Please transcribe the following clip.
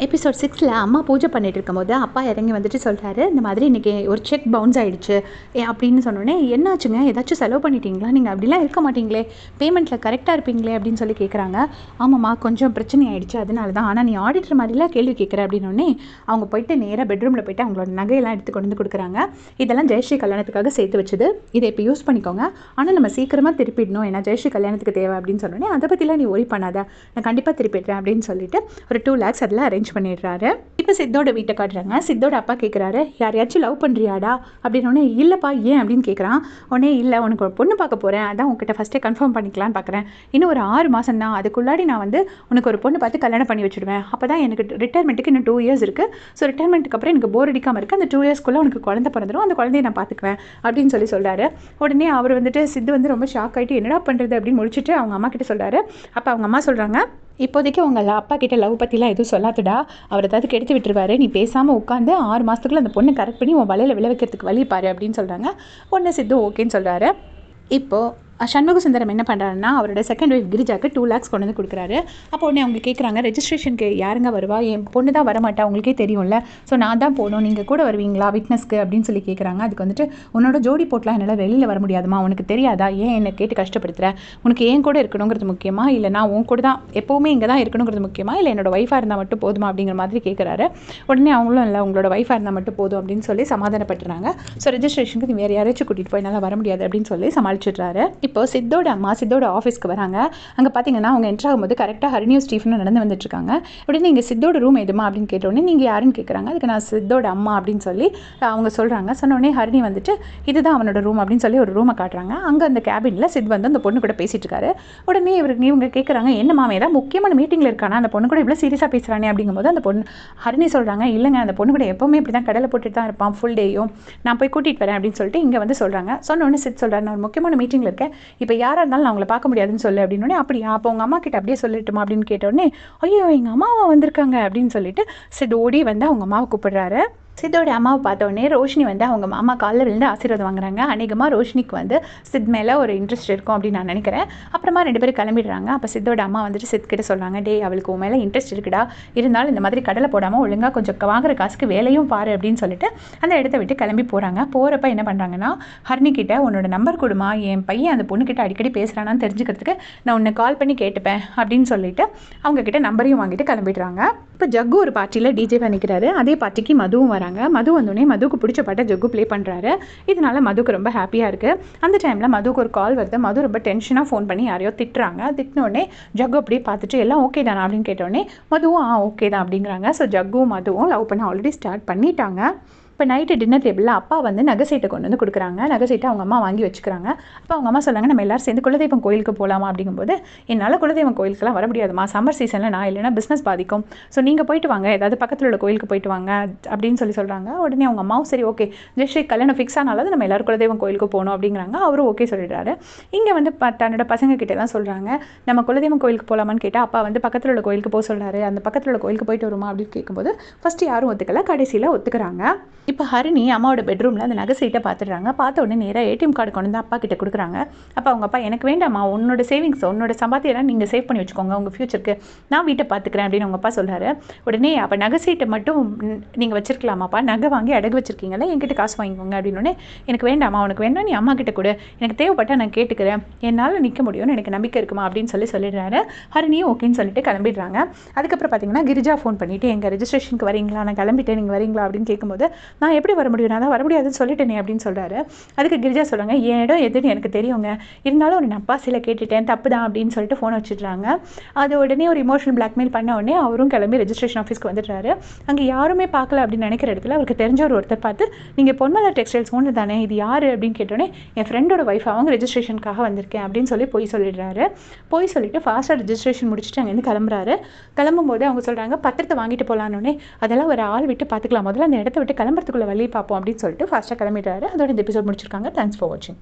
Episode 6ல் அம்மா பூஜை பண்ணிட்டு இருக்கும்போது அப்பா இறங்கி வந்துட்டு சொல்கிறாரு, இந்த மாதிரி இன்றைக்கி ஒரு செக் பவுன்ஸ் ஆகிடுச்சு அப்படின்னு சொன்னோடனே, என்னாச்சுங்க, ஏதாச்சும் செலவு பண்ணிட்டீங்களா, நீங்கள் அப்படிலாம் இருக்க மாட்டீங்களே, பேமெண்ட்டில் கரெக்டாக இருப்பீங்களே அப்படின்னு சொல்லி கேட்குறாங்க. ஆமாம்மா, கொஞ்சம் பிரச்சனை ஆகிடுச்சு, அதனால தான். ஆனால் நீ ஆடிட்டர் மாதிரிலாம் கேள்வி கேட்குற அப்படின்னோடனே அவங்க போயிட்டு நேராக பெட்ரூமில் போய்ட்டு அவங்களோட நகையெல்லாம் எடுத்து கொண்டு வந்து கொடுக்குறாங்க. இதெல்லாம் ஜெயஸ்ரீ கல்யாணத்துக்காக சேர்த்து வச்சுது, இதை இப்போ யூஸ் பண்ணிக்கோங்க, ஆனால் நம்ம சீக்கிரமாக திருப்பிடணும், ஏன்னா ஜெயஸ்ரீ கல்யாணத்துக்கு தேவை அப்படின்னு சொன்னோடனே, அதை பற்றிலாம் நீ ஒரி பண்ணாத, நான் கண்டிப்பாக திருப்பிடுறேன் அப்படின்னு சொல்லிட்டு ஒரு 2 lakhs அதில் அரேஞ்ச் பண்ணிடுறாரு. இப்போ சித்தோட வீட்டை காட்டுறாங்க. சித்தோட அப்பா கேட்குறாரு, யாரையாச்சும் லவ் பண்ணுறியாடா அப்படின்னோடனே, இல்லைப்பா ஏன் அப்படின்னு கேட்குறான். உடனே, இல்லை உனக்கு ஒரு பொண்ணு பார்க்க போகிறேன், அதான் உங்ககிட்ட ஃபஸ்ட்டே கன்ஃபார்ம் பண்ணிக்கலான்னு பார்க்குறேன், இன்னும் ஒரு 6 மாதம் தான், அதுக்குள்ளாடி நான் வந்து உனக்கு ஒரு பொண்ணு பார்த்து கல்யாணம் பண்ணி வச்சுடுவேன், அப்போ தான் எனக்கு ரிட்டையர்மெண்ட்டுக்கு இன்னும் 2 years இருக்குது, ஸோ ரிட்டையர்மெண்ட்டுக்கு அப்புறம் எனக்கு போர் அடிக்காமல் இருக்குது, அந்த 2 yearsக்குள்ளே உனக்கு குழந்தை பிறந்துடும், அந்த குழந்தைய நான் பார்த்துக்குவேன் அப்படின்னு சொல்கிறாரு. உடனே அவர் வந்துட்டு சித்து வந்து ரொம்ப ஷாக் ஆகிட்டு, என்னடா பண்ணுறது அப்படின்னு முடிச்சுட்டு அவங்க அம்மா கிட்ட சொல்கிறாரு. அப்போ அவங்க அம்மா சொல்கிறாங்க, இப்போதைக்கு உங்கள் அப்பா கிட்ட லவ் பற்றிலாம் எதுவும் சொல்லாதுடா, அவர் ஏதாவது கெடுத்து விட்டுருவாரு, நீ பேசாமல் உட்காந்து 6 மாதத்துக்குள்ள அந்த பொண்ணை கரெக்ட் பண்ணி உன் வலையில் விழ வைக்கிறதுக்கு வழி பாரு அப்படின்னு சொல்கிறாங்க. உடனே சித்து ஓகேன்னு சொல்கிறாரு. இப்போது சண்முக சுந்தரம் என்ன பண்ணுறாருன்னா, அவரோட செகண்ட் ஒய்ஃப் கிரிஜாக்கு 2 lakhs கொண்டு வந்து கொடுக்குறாரு. அப்போ உடனே அவங்க கேட்குறாங்க, ரெஜிஸ்ட்ரேஷனுக்கு யாருங்க வருவா, என் பொண்ணு தான் வரமாட்டா, உங்களுக்கே தெரியும்ல, ஸோ நான் தான் போகணும், நீங்கள் கூட வருவீங்களா விட்னஸ்க்கு அப்படின்னு சொல்லி கேட்குறாங்க. அதுக்கு வந்துட்டு, உன்னோட ஜோடி போட்டலாம் என்னால் வெளியில் வர முடியாதுமா, உனக்கு தெரியாதா, ஏன் என்னை கேட்டு கஷ்டப்படுத்துகிற, உனக்கு ஏன் கூட இருக்கணுங்கிறது முக்கியமா, இல்லை நான் உன் கூட தான் எப்போவுமே இங்கே தான் இருக்கணுங்கிறது முக்கியமா, இல்லை என்னோட ஒய்ஃபாக இருந்தால் மட்டும் போதுமா அப்படிங்கிற மாதிரி கேட்குறாரு. உடனே அவங்களும், இல்லை உங்களோட ஒய்ஃபாக இருந்தால் மட்டும் போதும் அப்படின்னு சொல்லி சமாதானப்பட்டுறாங்க. ஸோ ரெஜிஸ்ட்ரேஷனுக்கு நீ வேறு யாராச்சும் கூட்டிகிட்டு போய் என்னால் வர முடியாது அப்படின்னு சொல்லி சமாளிச்சிடுறாரு. இப்போ சித்தோட ஆஃபீஸ்க்கு வராங்க. அங்கே பார்த்தீங்கன்னா அவங்க என்ட்ரு ஆகும்போது கரெக்டாக ஹரிணியும் ஸ்டீஃபனும் நடந்து வந்துட்டுருக்காங்க. உடனே நீங்கள் சித்தோட ரூம் எதுமா அப்படின்னு கேட்டோடனே, நீங்கள் யாருன்னு கேட்குறாங்க. அதுக்கு நான் சித்தோட அம்மா அப்படின்னு சொல்லி அவங்க சொல்கிறாங்க. சொன்னோடனே ஹரிணி வந்துட்டு, இதுதான் அவனோட ரூம் அப்படின்னு சொல்லி ஒரு ரூமை காட்டுறாங்க. அங்கே அந்த கேபினில் சித் வந்து அந்த பொண்ணு கூட பேசிகிட்டு இருக்காரு. உடனே இவங்க கேட்குறாங்க, என்ன மாமே ஏதாவது முக்கியமான மீட்டிங்கில் இருக்கானா, அந்த பொண்ணு கூட இவ்வளோ சீரியஸாக பேசுகிறானே அப்படிங்கும்போது அந்த பொண்ணு ஹரிணி சொல்கிறாங்க, இல்லைங்க அந்த பொண்ணு கூட எப்போவுமே இப்படி தான் கடலை போட்டுட்டு தான் இருப்பான் ஃபுல் டேயும், நான் போய் கூட்டிகிட்டு வரேன் அப்படின்னு சொல்லிட்டு இங்கே வந்து சொல்கிறாங்க. சொன்னோடனே சித் சொல்கிறார், நான் ஒரு முக்கியமான மீட்டிங்கில் இருக்கேன், இப்போ யாராக இருந்தாலும் நான் அவங்களை பார்க்க முடியாதுன்னு சொல்லு அப்படின்னோடனே, அப்படியா அப்போ உங்கள் அம்மா கிட்ட அப்படியே சொல்லிட்டுமா அப்படின்னு கேட்டோடனே, ஐயோ எங்கள் அம்மாவா வந்திருக்காங்க அப்படின்னு சொல்லிட்டு சித் ஓடி வந்து அவங்க அம்மாவை கூப்பிடுறாரு. சித்தோட அம்மாவை பார்த்தோடனே ரோஷினி வந்து அவங்க அம்மா காலில் விழுந்து ஆசீர்வாதம் வாங்குறாங்க. அநேகமாக ரோஷினிக்கு வந்து சித் மேலே ஒரு இன்ட்ரெஸ்ட் இருக்கும் அப்படின்னு நான் நினைக்கிறேன். அப்புறமா 2 பேரும் கிளம்பிடுறாங்க. அப்போ சித்தோட அம்மா வந்துட்டு சித் கிட்ட சொல்கிறாங்க, டே அவளுக்கு உன் மேலே இன்ட்ரெஸ்ட் இருக்குடா, இருந்தாலும் இந்த மாதிரி கடலை போடாமல் ஒழுங்காக கொஞ்சம் வாங்குற காசுக்கு வேலையும் பாரு அப்படின்னு சொல்லிட்டு அந்த இடத்த விட்டு கிளம்பி போகிறாங்க. போகிறப்ப என்ன பண்ணுறாங்கன்னா, ஹரிணி கிட்ட உன்னோட நம்பர் கொடுமா, என் பையன் அந்த பொண்ணுக்கிட்ட அடிக்கடி பேசுகிறானான்னு தெரிஞ்சுக்கிறதுக்கு நான் உன்னை கால் பண்ணி கேட்டுப்பேன் அப்படின்னு சொல்லிட்டு அவங்கக்கிட்ட நம்பரையும் வாங்கிட்டு கிளம்பிடுறாங்க. இப்போ ஜக்கு ஒரு பார்ட்டியில் டிஜே பண்ணிக்கிறாரு. அதே பார்ட்டிக்கு மதுவும் வராங்க. மது வந்தோடனே மதுக்கு பிடிச்ச பாட்டை ஜக்கு ப்ளே பண்ணுறாரு. இதனால மதுக்கு ரொம்ப ஹாப்பியாக இருக்குது. அந்த டைமில் மதுக்கு ஒரு கால் வருது. மது ரொம்ப டென்ஷனாக ஃபோன் பண்ணி யாரையோ திட்டுறாங்க. திட்டினோடனே ஜக்கு அப்படியே பார்த்துட்டு எல்லாம் ஓகே தானா அப்படின்னு கேட்டோடனே மதுவும் ஓகே தான் அப்படிங்கிறாங்க. ஸோ ஜக்குவும் மதுவும் லவ் பண்ண ஆல்ரெடி ஸ்டார்ட் பண்ணிட்டாங்க. இப்போ நைட்டு டின்னர் டேபிளில் அப்பா வந்து நகை சீட்டை கொண்டு வந்து கொடுக்குறாங்க. நகை சீட்டை அவங்க அம்மா வாங்கி வச்சுக்கிறாங்க. அப்போ அவங்க அம்மா சொல்கிறாங்க, நம்ம எல்லாரும் சேர்ந்து குலதெய்வம் கோயிலுக்கு போகலாமா அப்படிங்கும்போது, என்னால் குலதெய்வம் கோயிலுக்குலாம் வர முடியாதுமா, சம்மர் சீசனில் நான் இல்லைனா பிஸ்னஸ் பாதிக்கும், ஸோ நீங்கள் போயிட்டு வாங்க, ஏதாவது பக்கத்தில் உள்ள கோயிலுக்கு போயிட்டு வாங்க அப்படின்னு சொல்கிறாங்க. உடனே அவங்க அம்மாவும் சரி ஓகே, ஜெயஸ்ரீ கல்யாணம் ஃபிக்ஸ் ஆனாலும் நம்ம எல்லாரும் குலதெய்வம் கோயிலுக்கு போகணும் அப்படிங்கிறாங்க. அவரும் ஓகே சொல்லிடுறாரு. இங்கே வந்து தன்னோட பசங்க கிட்டலாம் சொல்கிறாங்க, நம்ம குலதெய்வம் கோயிலுக்கு போகலாமான்னு கேட்டால் அப்பா வந்து பக்கத்தில் உள்ள கோயிலுக்கு போக சொல்கிறாரு. அந்த பக்கத்தில் உள்ள கோயிலுக்கு போயிட்டு வருமா அப்படின்னு கேட்கும்போது ஃபஸ்ட்டு யாரும் ஒத்துக்கல, கடைசியில் ஒத்துக்கிறாங்க. இப்போ ஹரிணி அம்மாவோட பெட்ரூமில் அந்த நகை சீட்டை பார்த்துடுறாங்க. பார்த்த உடனே நேராக ஏடிஎம் கார்டு கொண்டு வந்து அப்பா கிட்ட கொடுக்குறாங்க. அப்போ அவங்க அப்பா, எனக்கு வேண்டாம்மா, உன்னோட சேவிங்ஸ் உன்னோட சம்பாத்தியெல்லாம் நீங்கள் சேவ் பண்ணி வச்சுக்கோங்க உங்கள் ஃபியூச்சருக்கு, நான் வீட்டை பார்த்துக்கிறேன் அப்படின்னு அவங்க அப்பா சொல்கிறாரு. உடனே அப்போ நகை சீட்டை மட்டும் நீங்கள் வச்சிருக்கலாமாப்பா, நகை வாங்கி அடகு வச்சிருக்கீங்களா, என்கிட்ட காசு வாங்கிக்கோங்க அப்படின்னோடனே, எனக்கு வேண்டாம்மா, உனக்கு வேண்டாம், நீ அம்மா கிட்ட கூட, எனக்கு தேவைப்பட்டால் நான் கேட்டுக்கிறேன், என்னால் நிற்க முடியும்னு எனக்கு நம்பிக்கை இருக்குமா அப்படின்னு சொல்லிடுறாரு. ஹரிணியும் ஓகேன்னு சொல்லிட்டு கிளம்பிடுறாங்க. அதுக்கப்புறம் பார்த்தீங்கன்னா கிரிஜா ஃபோன் பண்ணிவிட்டு, எங்கள் ரெஜிஸ்ட்ரேஷனுக்கு வரீங்களா, நான் கிளம்பிட்டேன், நீங்கள் வரீங்களா அப்படின்னு கேட்கும்போது, நான் எப்படி வர முடியும், நான் தான் வர முடியாதுன்னு சொல்லிட்டேனே அப்படின்னு சொல்கிறாரு. அதுக்கு கிரிஜா சொல்கிறாங்க, என் இடம் எதுன்னு எனக்கு தெரியுங்க, இருந்தாலும் ஒரு நப்பாசியில் கேட்டுட்டேன், தப்பு தான் அப்படின்னு சொல்லிட்டு ஃபோன் வச்சுட்றாங்க. அது உடனே ஒரு இமோஷனல் பிளாக்மெயில் பண்ண உடனே அவரும் கிளம்பி ரெஜிஸ்ட்ரேஷன் ஆஃபீஸ்க்கு வந்துடுறாரு. அங்கே யாருமே பார்க்கல அப்படின்னு நினைக்கிற இடத்துல அவருக்கு தெரிஞ்ச ஒருத்தர் பார்த்து, நீங்கள் பொன்மலர் டெக்ஸ்டைல்ஸ் ஓனர் தானே, இது யார் அப்படின்னு கேட்டோன்னே, என் ஃப்ரெண்டோட ஒய்ஃப், அவங்க ரெஜிஸ்ட்ரேஷனுக்காக வந்திருக்கேன் அப்படின்னு சொல்லி போய் சொல்லிடுறாரு. போய் சொல்லிட்டு ஃபாஸ்ட்டாக ரெஜிஸ்ட்ரேஷன் முடிச்சுட்டு அங்கேருந்து கிளம்புறாரு. கிளம்பும்போது அவங்க சொல்கிறாங்க, பத்திரத்தை வாங்கிட்டு போகலான்னொன்னே, அதெல்லாம் ஒரு ஆள் விட்டு பார்த்துக்கலாம், முதல்ல அந்த இடத்த விட்டு கிளம்புறதுக்குள்ள வழி பார்ப்போம் அப்படின்னு சொல்லிட்டு ஃபாஸ்ட்டாக கிளம்பிடுறாரு. அதோட இந்த எபிசோட் முடிச்சிருக்காங்க. தேங்க்ஸ் ஃபார் வாட்சிங்.